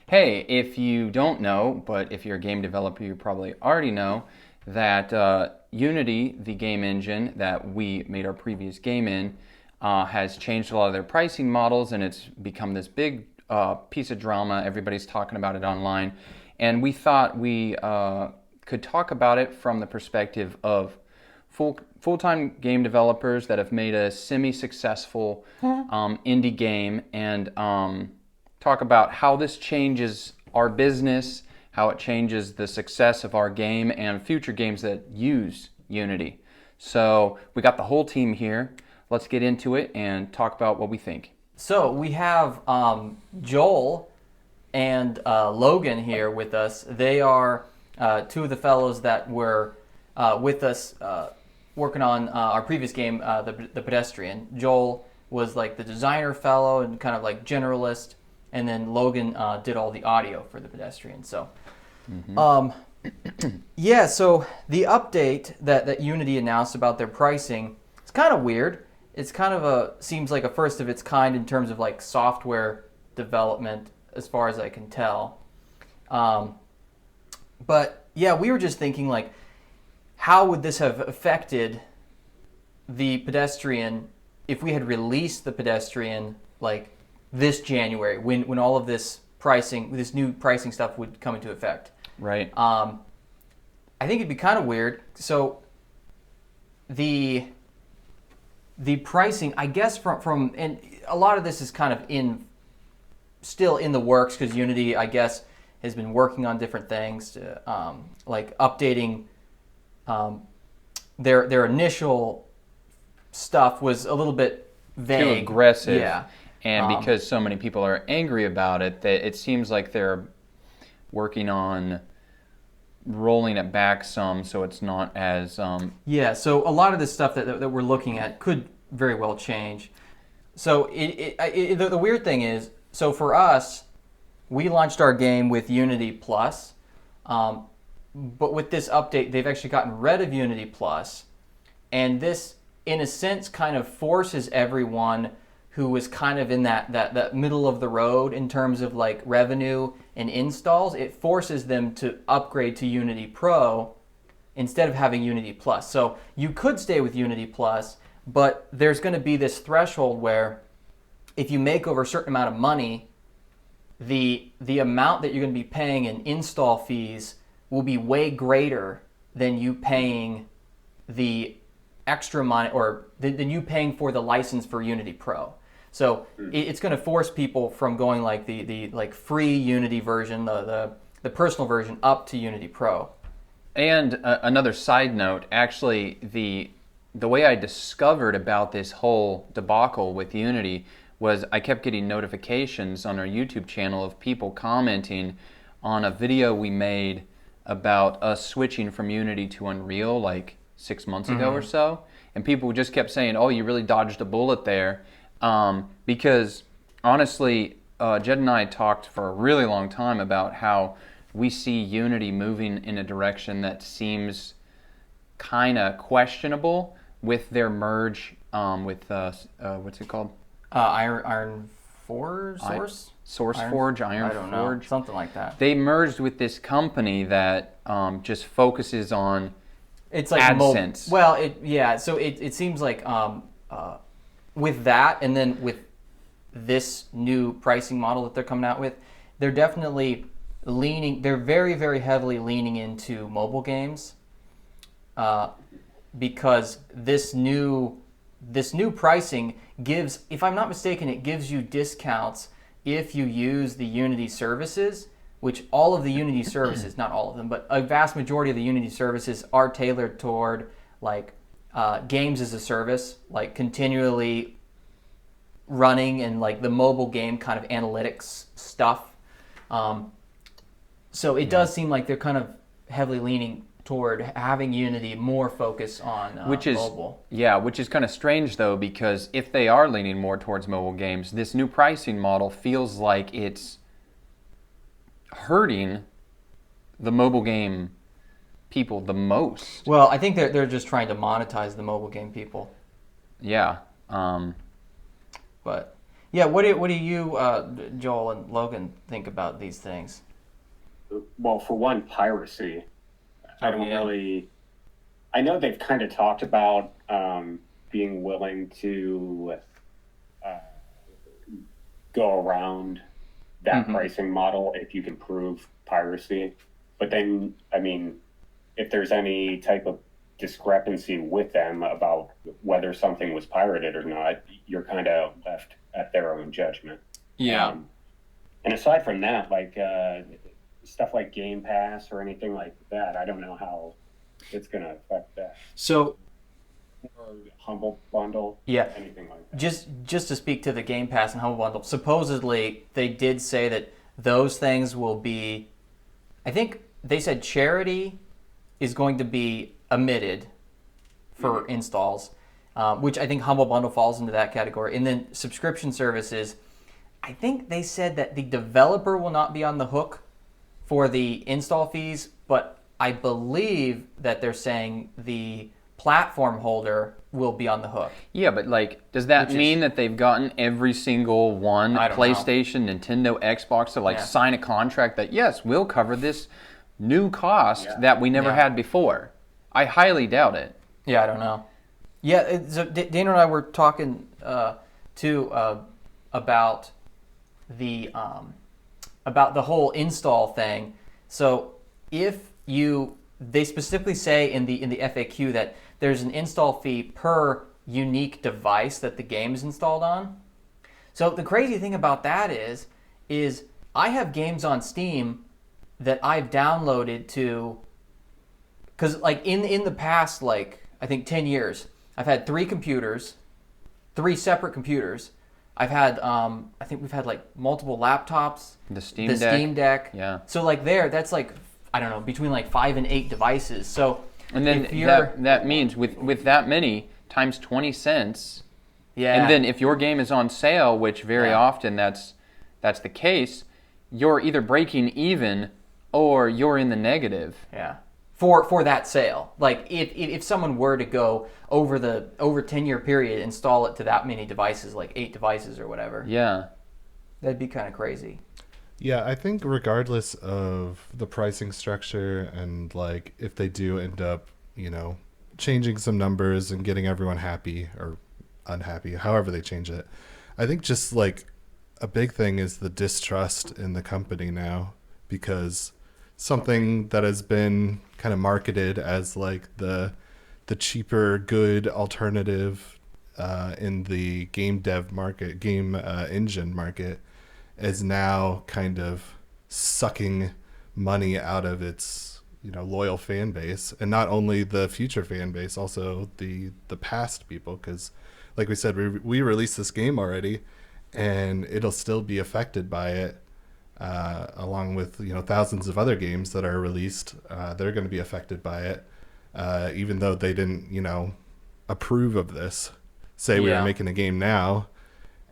Hey, if you don't know, but if you're a game developer, you probably already know that Unity, the game engine that we made our previous game in, has changed a lot of their pricing models, and it's become this big piece of drama. Everybody's talking about it online. And we thought we could talk about it from the perspective of full-time game developers that have made a semi-successful indie game, and talk about how this changes our business, how it changes the success of our game and future games that use Unity. So we got the whole team here. Let's get into it and talk about what we think. So we have Joel and Logan here with us. They are two of the fellows that were with us working on our previous game, the Pedestrian. Joel was like the designer fellow and kind of like generalist, and then Logan did all the audio for the Pedestrian. So, yeah. So the update that Unity announced about their pricing, it's kind of weird. It's kind of seems like a first of its kind in terms of like software development, as far as I can tell. But yeah, we were just thinking like, how would this have affected the Pedestrian if we had released the Pedestrian like this January, when all of this new pricing stuff would come into effect? Right. I think it'd be kind of weird. So the pricing, I guess, from and a lot of this is kind of still in the works, because Unity, I guess, has been working on different things to like updating. Their initial stuff was a little bit vague, too aggressive. Yeah. And because so many people are angry about it, that it seems like they're working on rolling it back some, so it's not as Yeah, so a lot of this stuff that we're looking at could very well change. So the weird thing is, so for us, we launched our game with Unity Plus, but with this update, they've actually gotten rid of Unity Plus, and this, in a sense, kind of forces everyone who was kind of in that middle of the road in terms of like revenue and installs, it forces them to upgrade to Unity Pro instead of having Unity Plus. So you could stay with Unity Plus, but there's going to be this threshold where if you make over a certain amount of money, the amount that you're going to be paying in install fees will be way greater than you paying the extra money, or than you paying for the license for Unity Pro. So it's going to force people from going like the like free Unity version, the personal version, up to Unity Pro. And another side note, actually, the way I discovered about this whole debacle with Unity was I kept getting notifications on our YouTube channel of people commenting on a video we made about us switching from Unity to Unreal like 6 months ago or so. And people just kept saying, oh, you really dodged a bullet there. Because honestly, Jed and I talked for a really long time about how we see Unity moving in a direction that seems kind of questionable with their merge with what's it called? Iron Forge? SourceForge, I don't know, Forge, something like that. They merged with this company that just focuses on it's like AdSense. So it seems like with that, and then with this new pricing model that they're coming out with, they're definitely they're very, very heavily leaning into mobile games, because this new pricing gives, if I'm not mistaken, it gives you discounts if you use the Unity services, which all of the Unity services, not all of them, but a vast majority of the Unity services are tailored toward like games as a service, like continually running, and like the mobile game kind of analytics stuff. So it does seem like they're kind of heavily leaning toward having Unity more focus on mobile. Yeah, which is kind of strange though, because if they are leaning more towards mobile games, this new pricing model feels like it's hurting the mobile game people the most. Well, I think they're just trying to monetize the mobile game people. Yeah. But Yeah, what do you, Joel and Logan, think about these things? Well, for one, piracy. I Oh don't yeah. really. I know they've kind of talked about being willing to uh, go around that Hmm. pricing model if you can prove piracy. But then, I mean, if there's any type of discrepancy with them about whether something was pirated or not, you're kind of left at their own judgment. Yeah. Um, and aside from that, like stuff like Game Pass or anything like that, I don't know how it's going to affect that. So Or Humble Bundle, yeah, anything like that. just to speak to the Game Pass and Humble Bundle, supposedly they did say that those things will be. I think they said charity is going to be omitted for Mm-hmm. installs, which I think Humble Bundle falls into that category. And then subscription services, I think they said that the developer will not be on the hook for the install fees, but I believe that they're saying the platform holder will be on the hook. Yeah, but like, does that Which is- mean that they've gotten every single one, I don't know. PlayStation, Nintendo, Xbox, to like Yeah. sign a contract that yes, we'll cover this new cost Yeah. that we never Yeah. had before? I highly doubt it. Yeah, I don't know. Yeah, so Dana and I were talking too about the whole install thing. So if you, they specifically say in the FAQ that there's an install fee per unique device that the game is installed on. So the crazy thing about that is I have games on Steam that I've downloaded to, because like in the past, like I think 10 years, I've had three separate computers. I've had I think we've had like multiple laptops, The Steam the Deck. Steam Deck. Yeah. So like that's like, I don't know, between like 5 and 8 devices. So And then if you're that means with that many times 20 cents, yeah, and then if your game is on sale, which very Yeah. often that's the case, you're either breaking even or you're in the negative. yeah. For that sale, like if someone were to go over 10-year period, install it to that many devices, like 8 devices or whatever, Yeah. that'd be kind of crazy. Yeah, I think regardless of the pricing structure and like if they do end up, changing some numbers and getting everyone happy or unhappy, however they change it, I think just like a big thing is the distrust in the company now, because something that has been kind of marketed as like the cheaper good alternative in the game dev market, game engine market, is now kind of sucking money out of its loyal fan base, and not only the future fan base, also the past people, because like we said, we released this game already and it'll still be affected by it, along with thousands of other games that are released. They're going to be affected by it, even though they didn't approve of this. Say we Yeah. were making a game now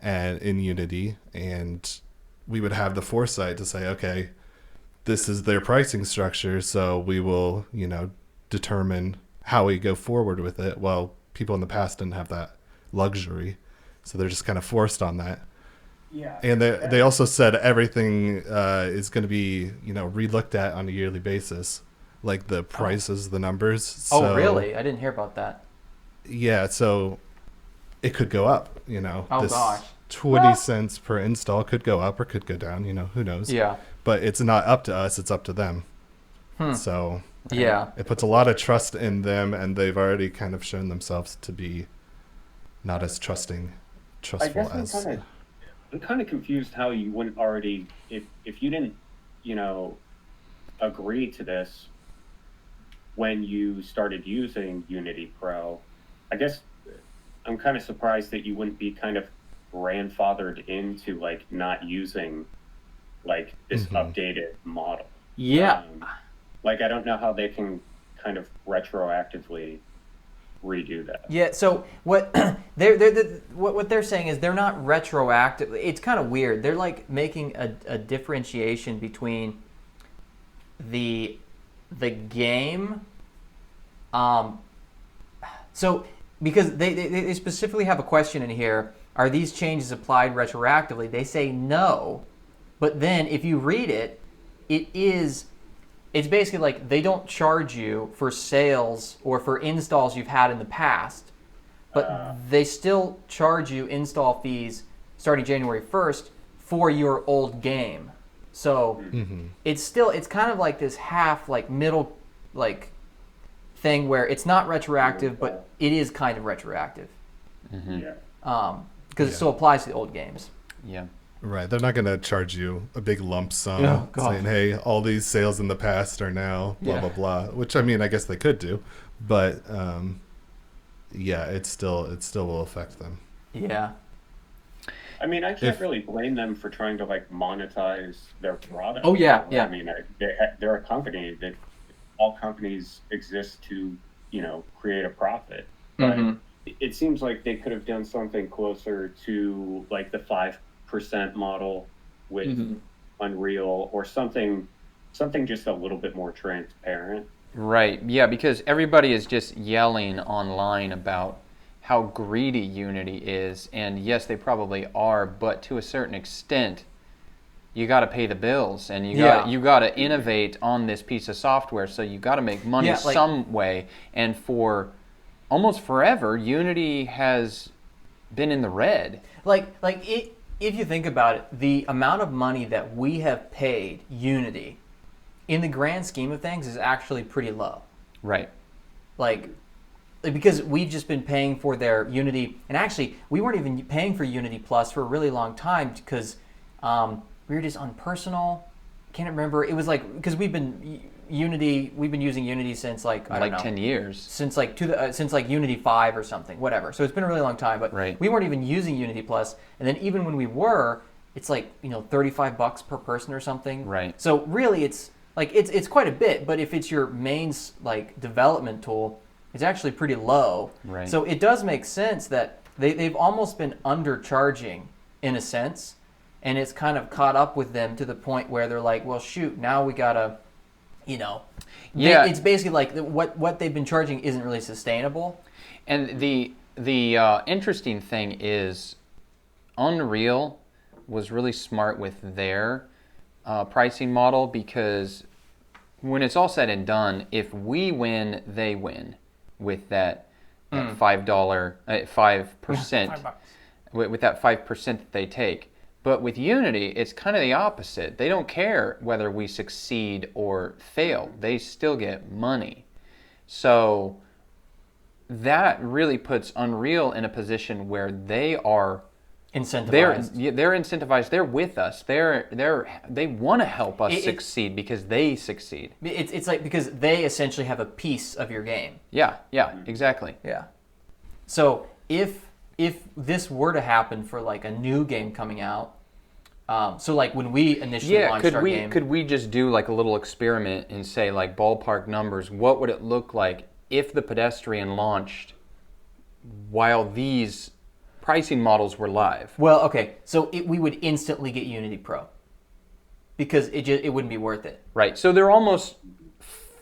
and in Unity, and we would have the foresight to say, okay, this is their pricing structure, so we will determine how we go forward with it. Well, people in the past didn't have that luxury, so they're just kind of forced on that. Yeah. And they also said everything is going to be relooked at on a yearly basis, like the prices, the numbers. So, Oh, really? I didn't hear about that. Yeah, so it could go up. Oh, this gosh. 20 cents per install could go up or could go down. Who knows? Yeah. But it's not up to us; it's up to them. Hmm. So Yeah. it puts a lot of trust in them, and they've already kind of shown themselves to be not as I trustful guess as. I'm kind of confused how you wouldn't already, if you didn't, agree to this when you started using Unity Pro. I guess I'm kind of surprised that you wouldn't be kind of grandfathered into like not using like this updated model. Yeah. Like I don't know how they can kind of retroactively redo that. Yeah. So what what they're saying is they're not retroactive. It's kind of weird. They're like making a differentiation between the game. So because they specifically have a question in here. are these changes applied retroactively? They say no, but then if you read it, it's basically like they don't charge you for sales or for installs you've had in the past, but they still charge you install fees starting January 1st for your old game. So it's kind of like this half like middle like thing where it's not retroactive, but it is kind of retroactive. Yeah. Because it still applies to the old games. Yeah. Right. They're not going to charge you a big lump sum Oh, God. saying, hey, all these sales in the past are now blah, Yeah. blah, blah. Which, I mean, I guess they could do. But, yeah, it still will affect them. Yeah. I mean, I can't really blame them for trying to like monetize their product. Oh, yeah, yeah. I mean, they're a company that all companies exist to, create a profit. But it seems like they could have done something closer to like the 5% model with Unreal or something just a little bit more transparent. Right. Yeah, because everybody is just yelling online about how greedy Unity is, and yes, they probably are, but to a certain extent, you got to pay the bills, and you got to innovate on this piece of software. So you got to make money some way. And for almost forever, Unity has been in the red. If you think about it, the amount of money that we have paid Unity in the grand scheme of things is actually pretty low. Right. Because we've just been paying for their Unity, and actually we weren't even paying for Unity Plus for a really long time because we were just on personal. Can't remember. It was like because we've been using Unity since I don't know, 10 years. since Unity 5 or something, whatever. So it's been a really long time, but we weren't even using Unity Plus. And then even when we were, it's like $35 per person or something. Right. So really, it's quite a bit. But if it's your main development tool, it's actually pretty low. Right. So it does make sense that they've almost been undercharging in a sense, and it's kind of caught up with them to the point where they're like, well, shoot, now we gotta, it's basically like what they've been charging isn't really sustainable. And the interesting thing is, Unreal was really smart with their pricing model because when it's all said and done, if we win, they win with that $5% with that 5% that they take. But with Unity, it's kind of the opposite. They don't care whether we succeed or fail. They still get money. So that really puts Unreal in a position where they are incentivized. They're incentivized. They're with us. They want to help us succeed because they succeed. It's like because they essentially have a piece of your game. Yeah, exactly. Yeah. So if this were to happen for like a new game coming out, so like when we initially launched our game, could we just do like a little experiment and say like ballpark numbers? What would it look like if the Pedestrian launched while these pricing models were live? Well, okay, so we would instantly get Unity Pro because it wouldn't be worth it. Right. So they're almost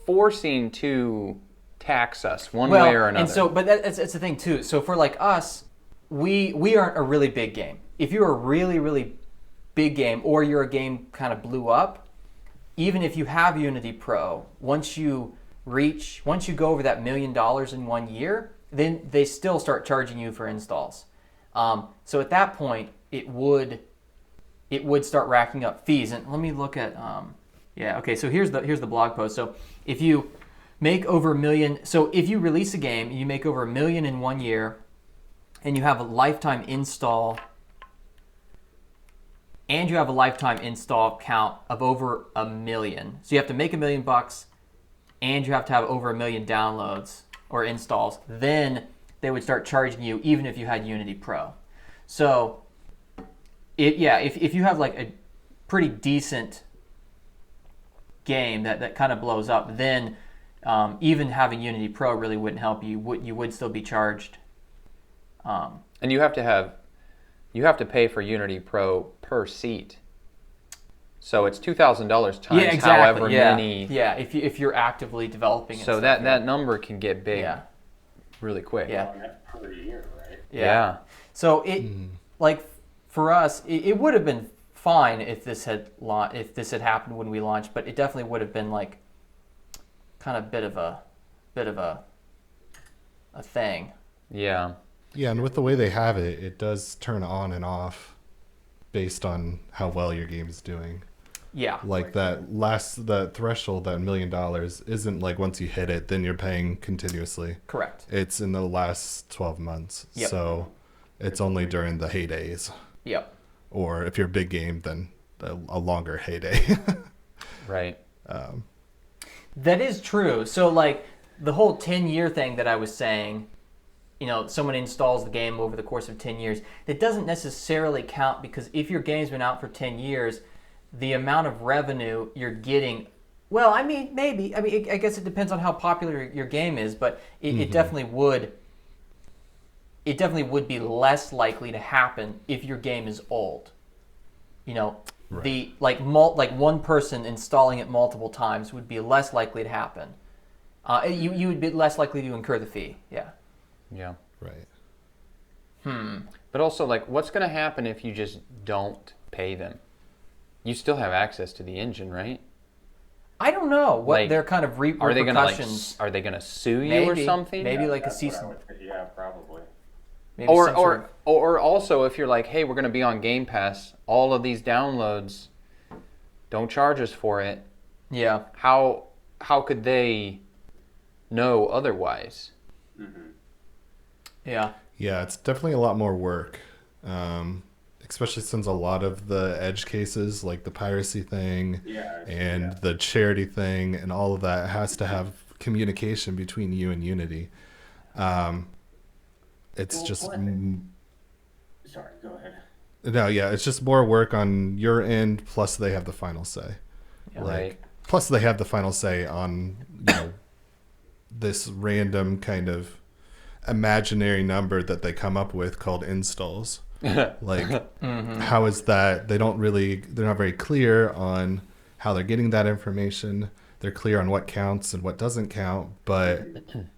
forcing to tax us one way or another. And so, but that's the thing too. So for like us, we aren't a really big game. If you're a really, really big game or you're a game kind of blew up, even if you have Unity Pro, once you go over that $1 million in 1 year, then they still start charging you for installs. So at that point, it would start racking up fees. And let me look at so here's the blog post. So if you make over $1 million, so if you release a game, you make over $1 million in 1 year, and you have a lifetime install, and you have a lifetime install count of over 1 million. So you have to make $1 million, and you have to have over 1 million downloads or installs. Then they would start charging you even if you had Unity Pro. So if you have like a pretty decent game that kind of blows up, then even having Unity Pro really wouldn't help you. You would still be charged. And you have to pay for Unity Pro per seat. So it's $2,000 times however many. Yeah, if you're actively developing it. So that number can get big really quick. Yeah. And that's per year, right? Yeah. So like for us, it would have been fine if this had happened when we launched, but it definitely would have been like kind of bit of a thing. Yeah. Yeah, and with the way they have it, it does turn on and off based on how well your game is doing. Yeah. Like that threshold, that $1 million, isn't like once you hit it, then you're paying continuously. Correct. It's in the last 12 months. Yep. So it's only during the heydays. Yep. Or if you're a big game, then a longer heyday. Right. That is true. So like the whole 10-year thing that I was saying, someone installs the game over the course of 10 years, that doesn't necessarily count, because if your game's been out for 10 years, the amount of revenue you're getting, well, I mean, maybe. I mean, I guess it depends on how popular your game is, but it definitely would. It definitely would be less likely to happen if your game is old. Right. The like one person installing it multiple times would be less likely to happen. You would be less likely to incur the fee. Yeah. Yeah. Right. But also, like, what's going to happen if you just don't pay them? You still have access to the engine, right? I don't know what Like, their kind of Are they going to repercussions. are they going to sue you Maybe. or something? Maybe like a That's what cease. I would think. Yeah, probably. Maybe some sort of- Or also, if you're like, hey, we're going to be on Game Pass, all of these downloads, don't charge us for it. yeah. How could they know otherwise? Yeah. Yeah, it's definitely a lot more work. Especially since a lot of the edge cases, like the piracy thing and the charity thing and all of that, has to have communication between you and Unity. It's just... Sorry, go ahead. No, yeah, it's just more work on your end, plus they have the final say. Yeah. Right. Plus they have the final say on, this random kind of imaginary number that they come up with called installs. Like, how is that? They're not very clear on how they're getting that information. They're clear on what counts and what doesn't count, but,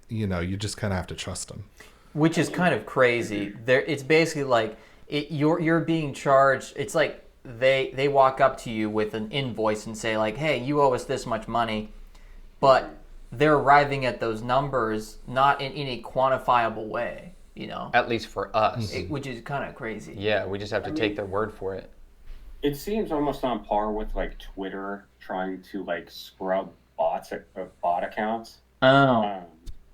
you just kind of have to trust them. Which is kind of crazy. It's basically like you're being charged. It's like they walk up to you with an invoice and say like, "Hey, you owe us this much money," but they're arriving at those numbers not in any quantifiable way. At least for us. Which is kind of crazy. Yeah, we just have to take their word for it. It seems almost on par with like Twitter trying to like scrub bot accounts,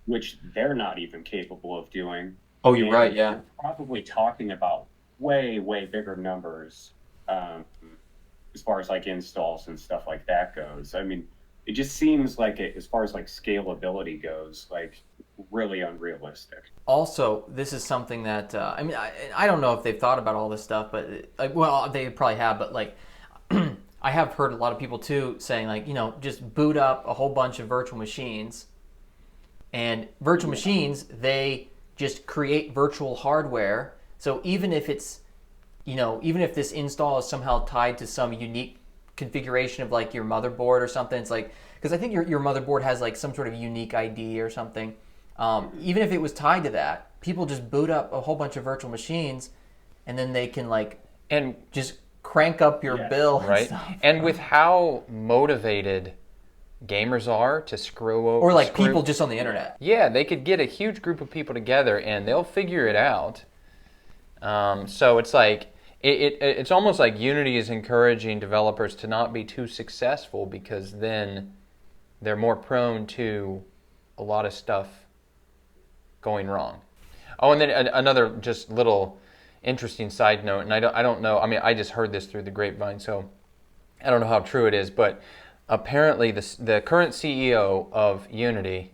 which they're not even capable of doing. Oh, you're And right. Yeah. we're probably talking about way bigger numbers as far as like installs and stuff like that goes. I mean, it just seems like as far as like scalability goes, like really unrealistic. Also, this is something that I don't know if they've thought about all this stuff, but they probably have. But like, I have heard a lot of people too saying like, just boot up a whole bunch of virtual machines, and virtual machines, they just create virtual hardware. So even if it's, even if this install is somehow tied to some unique configuration of like your motherboard or something, it's like, because I think your motherboard has like some sort of unique ID or something. Even if it was tied to that, people just boot up a whole bunch of virtual machines, and then they can And just crank up your bill. And right. stuff. And with how motivated gamers are to screw over, Or like people just on the internet. Yeah, they could get a huge group of people together and they'll figure it out. So it's like it's almost like Unity is encouraging developers to not be too successful, because then they're more prone to a lot of stuff going wrong. Oh, and then another just little interesting side note, and I don't know. I mean, I just heard this through the grapevine, so I don't know how true it is, but apparently the current CEO of Unity,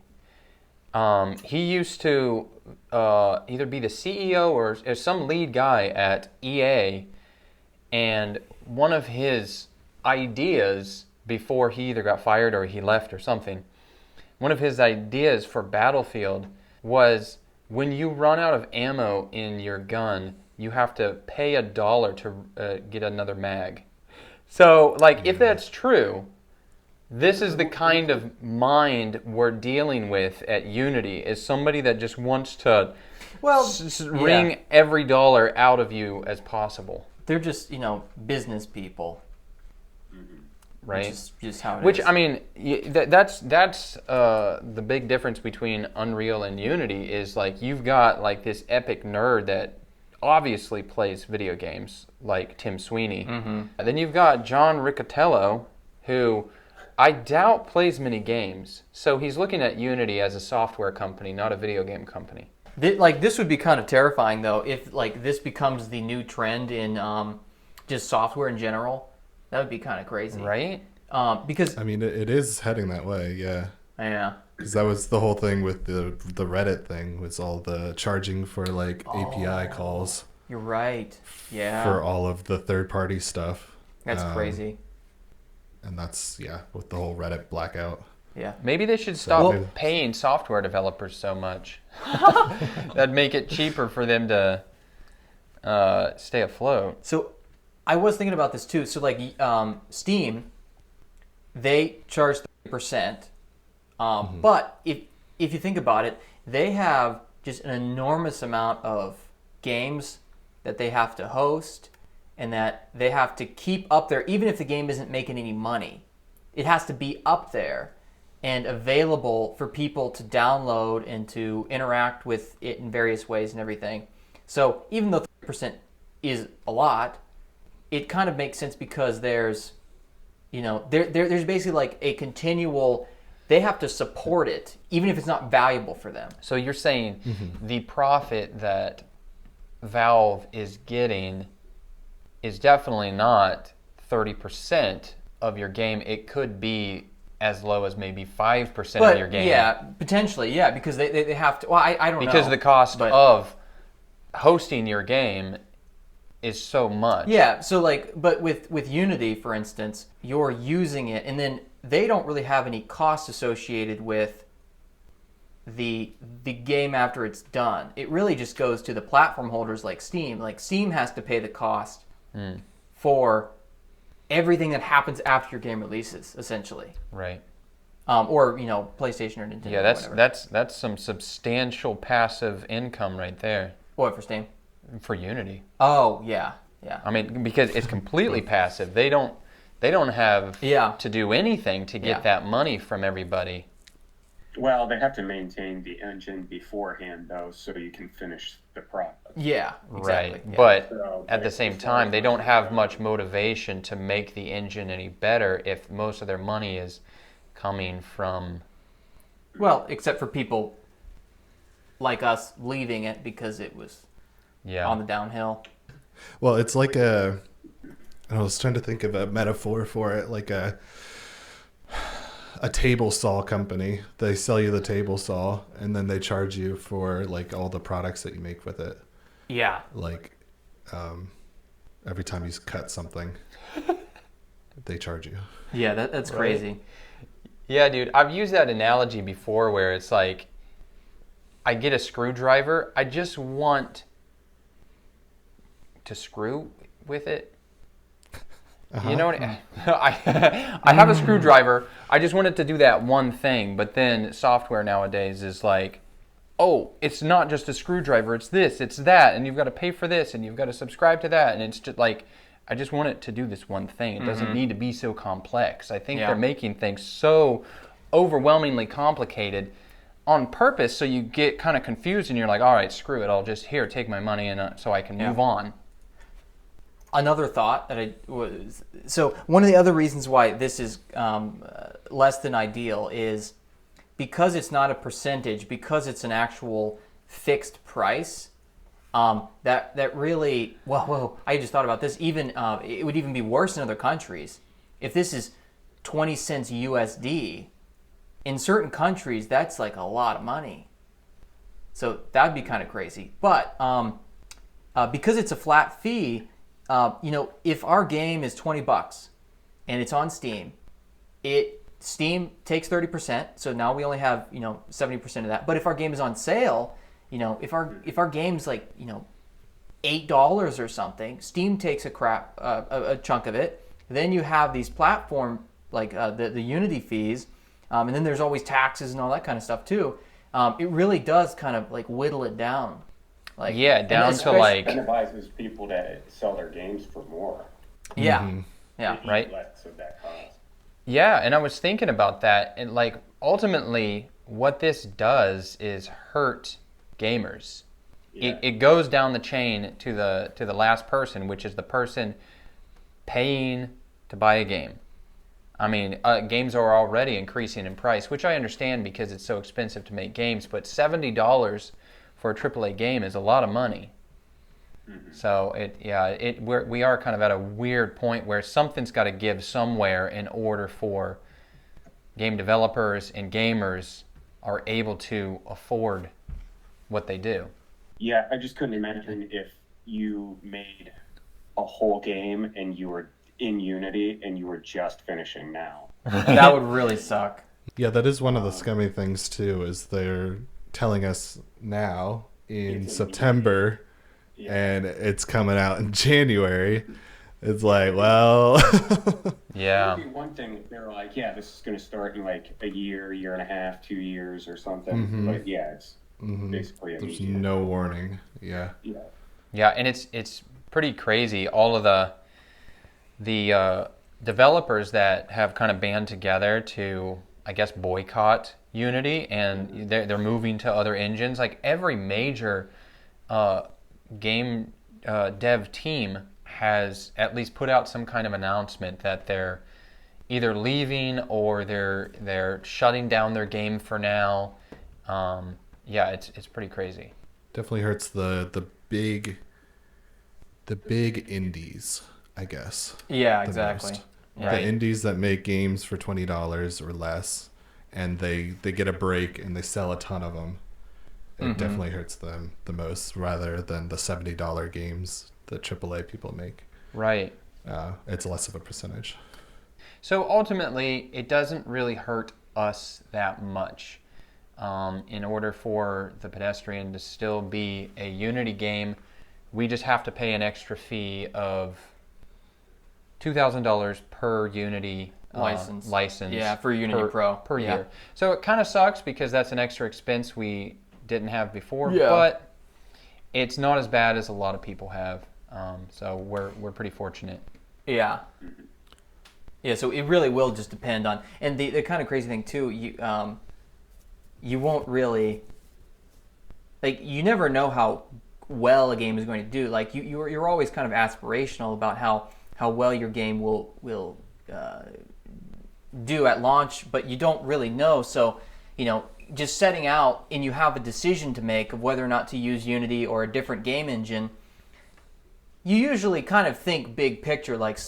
he used to either be the CEO or some lead guy at EA, and one of his ideas before he either got fired or he left or something, one of his ideas for Battlefield was, when you run out of ammo in your gun, you have to pay $1 to get another mag. So, like, if that's true, This is the kind of mind we're dealing with at Unity, is somebody that just wants to wring every dollar out of you as possible. They're just, business people. Right? Which is just how it is. Which, I mean, that's the big difference between Unreal and Unity is, like, you've got, like, this epic nerd that obviously plays video games, like Tim Sweeney. And then you've got John Riccatello, who I doubt plays many games. So he's looking at Unity as a software company, not a video game company. This would be kind of terrifying, though, if, like, this becomes the new trend in just software in general. That would be kind of crazy. Right? Because... I mean, it is heading that way, yeah. Yeah. Because that was the whole thing with the Reddit thing, was all the charging for, like, API calls. You're right. Yeah. For all of the third-party stuff. That's crazy. And that's, with the whole Reddit blackout. Yeah. Maybe they should stop paying software developers so much. That'd make it cheaper for them to stay afloat. So I was thinking about this too. So like Steam, they charge 30%. But if you think about it, they have just an enormous amount of games that they have to host and that they have to keep up there, even if the game isn't making any money. It has to be up there and available for people to download and to interact with it in various ways and everything. So even though 30% is a lot, it kind of makes sense because there's, there's basically like a continual, they have to support it, even if it's not valuable for them. So you're saying the profit that Valve is getting is definitely not 30% of your game. It could be as low as maybe 5% of your game. Yeah, potentially, yeah, because they have to. Well, I don't know. Because the cost of hosting your game is so much. Yeah, so but with Unity, for instance, you're using it, and then they don't really have any costs associated with the game after it's done. It really just goes to the platform holders like Steam. Like Steam has to pay the cost for everything that happens after your game releases, essentially. Right. Or PlayStation or Nintendo. Yeah, or whatever. that's some substantial passive income right there. What, for Steam? For Unity. Oh yeah. I mean, because it's completely passive. They don't have to do anything to get that money from everybody. Well, they have to maintain the engine beforehand, though, so you can finish the product. Yeah, exactly. Right. Yeah. But So, at the same time, they don't have much motivation to make the engine any better if most of their money is coming from... Well, except for people like us leaving it because it was on the downhill. Well, it's like I was trying to think of a metaphor for it, like a table saw company. They sell you the table saw, and then they charge you for like all the products that you make with it. Yeah. Like every time you cut something, they charge you. Yeah, that's crazy. Yeah, dude, I've used that analogy before where it's like, I get a screwdriver, I just want to screw with it. You know what I have a screwdriver, I just want it to do that one thing, but then software nowadays is like, oh, it's not just a screwdriver, it's this, it's that, and you've got to pay for this, and you've got to subscribe to that, and it's just like, I just want it to do this one thing. It doesn't need to be so complex. I think they're making things so overwhelmingly complicated on purpose, so you get kind of confused and you're like, all right, screw it, I'll just, take my money and so I can move on. Another thought that so one of the other reasons why this is less than ideal is because it's not a percentage, because it's an actual fixed price. That really, I just thought about this. Even it would even be worse in other countries. If this is 20 cents USD, in certain countries that's like a lot of money. So that'd be kind of crazy. But because it's a flat fee, if our game is $20 and it's on Steam, Steam takes 30%. So now we only have 70% of that. But if our game is on sale, if our game's like $8 or something, Steam takes a chunk of it. Then you have these platform like the Unity fees, and then there's always taxes and all that kind of stuff too. It really does kind of like whittle it down. Like, Yeah, down to like, Incentivizes people to sell their games for more. yeah, yeah. To eat Right. less of that cost. yeah, and I was thinking about that, and like ultimately, what this does is hurt gamers. Yeah. It goes down the chain to the last person, which is the person paying to buy a game. I mean, games are already increasing in price, which I understand because it's so expensive to make games. But $70 for a AAA game is a lot of money. So we are kind of at a weird point where something's got to give somewhere in order for game developers and gamers are able to afford what they do. Yeah, I just couldn't imagine if you made a whole game and you were in Unity and you were just finishing now. That would really suck. Yeah, that is one of the scummy things too, is they're telling us now in September and it's coming out in January. It's like, well, Yeah. It would be one thing if they were like, yeah, this is going to start in like a year and a half, 2 years or something. But yeah, it's basically there's immediate. no warning. Yeah. Yeah. Yeah, and it's pretty crazy. All of the developers that have kind of band together to, I guess, boycott Unity, and they're moving to other engines. Like every major game dev team has at least put out some kind of announcement that they're either leaving or they're shutting down their game for now. Yeah, it's pretty crazy. Definitely hurts the big indies, I guess. Yeah, the exactly. most. Right. The indies that make games for $20 or less, and they get a break and they sell a ton of them. It definitely hurts them the most, rather than the $70 games that AAA people make. Right. It's less of a percentage. So ultimately, it doesn't really hurt us that much. In order for the Pedestrian to still be a Unity game, we just have to pay an extra fee of $2,000 per Unity license. Yeah, for Unity Pro. per Yeah. year. So it kind of sucks because that's an extra expense we didn't have before, Yeah. but it's not as bad as a lot of people have. So we're pretty fortunate. Yeah. Yeah, so it really will just depend on, and the kind of crazy thing too, you won't really, like, you never know how well a game is going to do. Like you're always kind of aspirational about how well your game will do at launch, but you don't really know. So, just setting out and you have a decision to make of whether or not to use Unity or a different game engine, you usually kind of think big picture, like,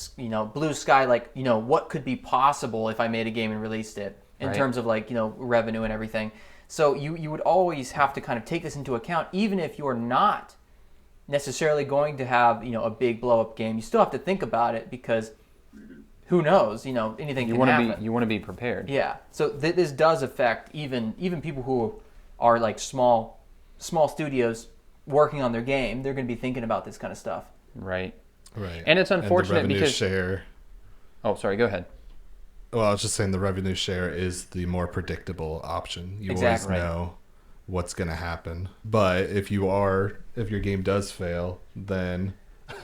blue sky, like, what could be possible if I made a game and released it in Right. terms of, like, revenue and everything. So you would always have to kind of take this into account, even if you're not necessarily going to have, a big blow up game. You still have to think about it because who knows, anything You can want happen. to be prepared. Yeah. So this does affect even people who are like small studios working on their game. They're going to be thinking about this kind of stuff. Right. Right. And it's unfortunate and the revenue because share. Oh, sorry, go ahead. Well, I was just saying the revenue share is the more predictable option. You Exactly. always know what's going to happen. But if your game does fail, then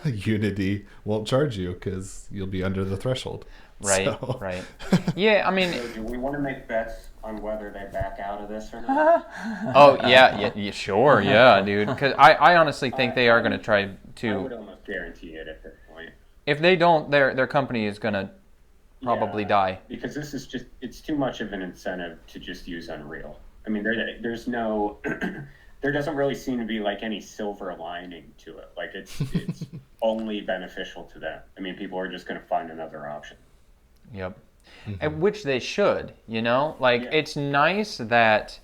Unity won't charge you because you'll be under the threshold. Right, So- right. Yeah, I mean, So do we want to make bets on whether they back out of this or not? oh yeah, sure, yeah, dude. Because I honestly think they are going to try I would to. almost guarantee it at this point. If they don't, their company is going to probably Yeah, die. because this is it's too much of an incentive to just use Unreal. I mean, there's no, there doesn't really seem to be like any silver lining to it. Like it's only beneficial to them. I mean, people are just going to find another option. Yep. And which they should, Like, Yeah. it's nice that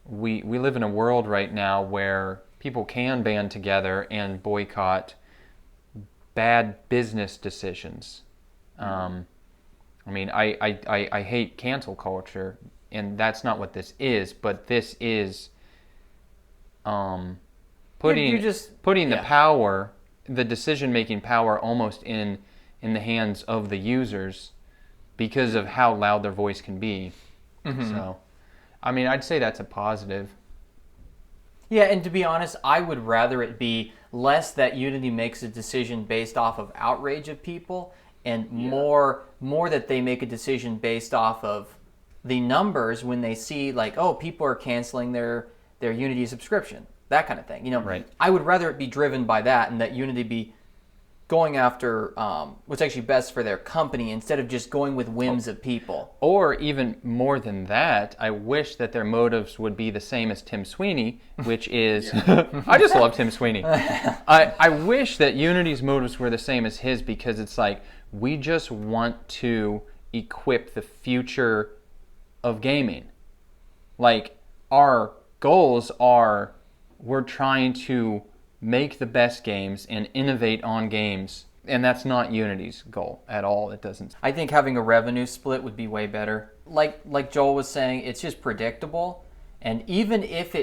we live in a world right now where people can band together and boycott bad business decisions. I mean, I hate cancel culture, and that's not what this is, but this is putting You're just- putting yeah. the power, the decision-making power almost in the hands of the users because of how loud their voice can be. So, I mean, I'd say that's a positive. Yeah, and to be honest, I would rather it be less that Unity makes a decision based off of outrage of people, and more that they make a decision based off of the numbers when they see like, oh, people are canceling their Unity subscription, that kind of thing. Right. I would rather it be driven by that, and that Unity be going after what's actually best for their company instead of just going with whims of people. Or even more than that, I wish that their motives would be the same as Tim Sweeney, which is, I just love Tim Sweeney. I wish that Unity's motives were the same as his, because it's like, we just want to equip the future of gaming. Like, our goals are, we're trying to make the best games and innovate on games, and that's not Unity's goal at all. It doesn't. I think having a revenue split would be way better. Like Joel was saying, it's just predictable, and even if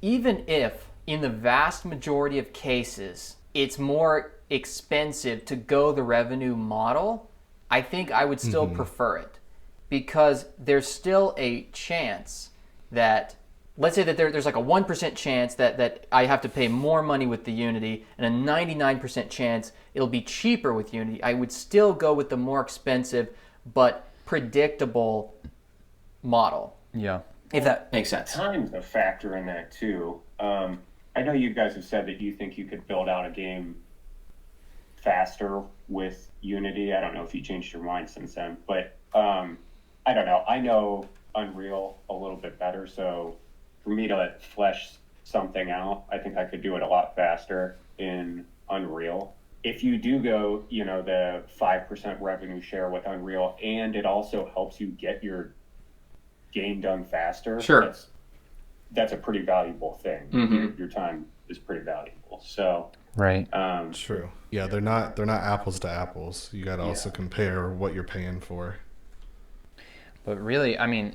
in the vast majority of cases it's more expensive to go the revenue model, I think I would still prefer it, because there's still a chance that, let's say that there's like a 1% chance that I have to pay more money with the Unity, and a 99% chance it'll be cheaper with Unity. I would still go with the more expensive but predictable model. Yeah. If that makes sense. Time's a factor in that too. I know you guys have said that you think you could build out a game faster with Unity. I don't know if you changed your mind since then, but I don't know. I know Unreal a little bit better, so for me to flesh something out, I think I could do it a lot faster in Unreal. If you do go, the 5% revenue share with Unreal, and it also helps you get your game done faster, sure, that's a pretty valuable thing. Your time is pretty valuable. So right. True. Yeah, they're not apples to apples. You got to also compare what you're paying for. But really, I mean,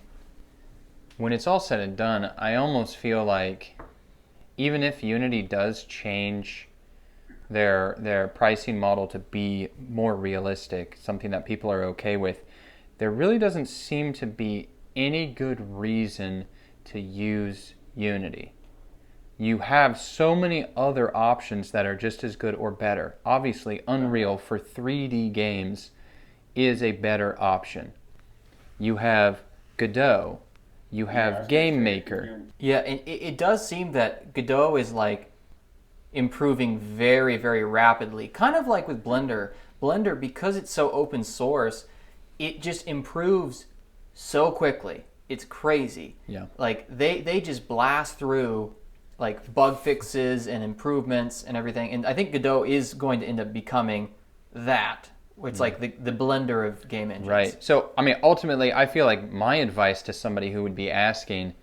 when it's all said and done, I almost feel like even if Unity does change their pricing model to be more realistic, something that people are okay with, there really doesn't seem to be any good reason to use Unity. You have so many other options that are just as good or better. Obviously, Unreal for 3D games is a better option. You have Godot. You have Game Maker. Yeah, and it does seem that Godot is like improving very, very rapidly. Kind of like with Blender. Blender, because it's so open source, it just improves so quickly. It's crazy. Yeah. Like they just blast through like bug fixes and improvements and everything. And I think Godot is going to end up becoming that. It's like the Blender of game engines. Right. So, I mean, ultimately, I feel like my advice to somebody who would be asking,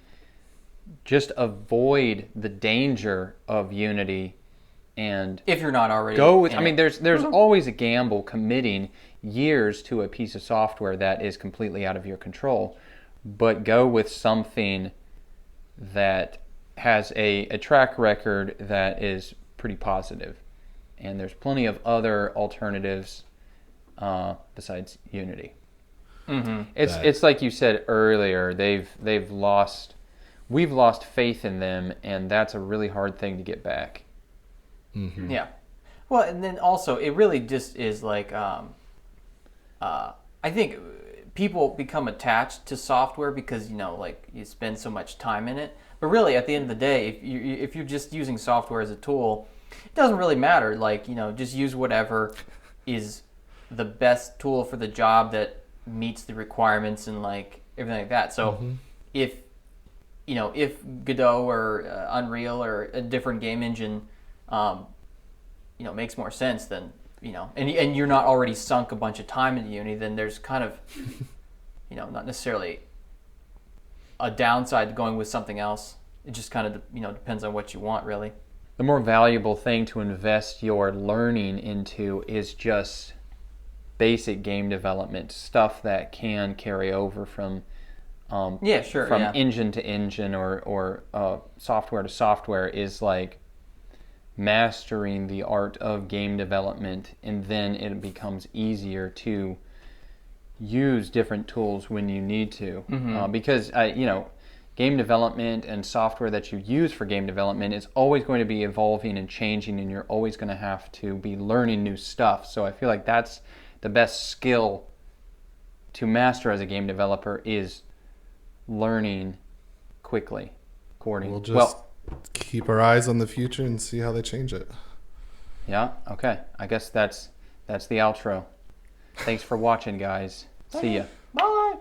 just avoid the danger of Unity, and if you're not already go with. I mean, there's always a gamble committing years to a piece of software that is completely out of your control, but go with something that has a track record that is pretty positive, and there's plenty of other alternatives besides Unity. It's like you said earlier, we've lost faith in them, and that's a really hard thing to get back. Yeah. Well, and then also it really just is like I think people become attached to software because like you spend so much time in it. But really, at the end of the day, if you're just using software as a tool, it doesn't really matter. Like just use whatever is the best tool for the job that meets the requirements and like everything like that. So if Godot or Unreal or a different game engine makes more sense than and you're not already sunk a bunch of time into Unity, then there's kind of not necessarily a downside to going with something else. It just kind of depends on what you want, really. The more valuable thing to invest your learning into is just basic game development, stuff that can carry over from engine to engine or software to software, is like mastering the art of game development, and then it becomes easier to use different tools when you need to, because game development and software that you use for game development is always going to be evolving and changing, and you're always going to have to be learning new stuff. So I feel like that's the best skill to master as a game developer, is learning quickly, We'll just keep our eyes on the future and see how they change it. Yeah, okay. I guess that's the outro. Thanks for watching, guys. See ya. Bye.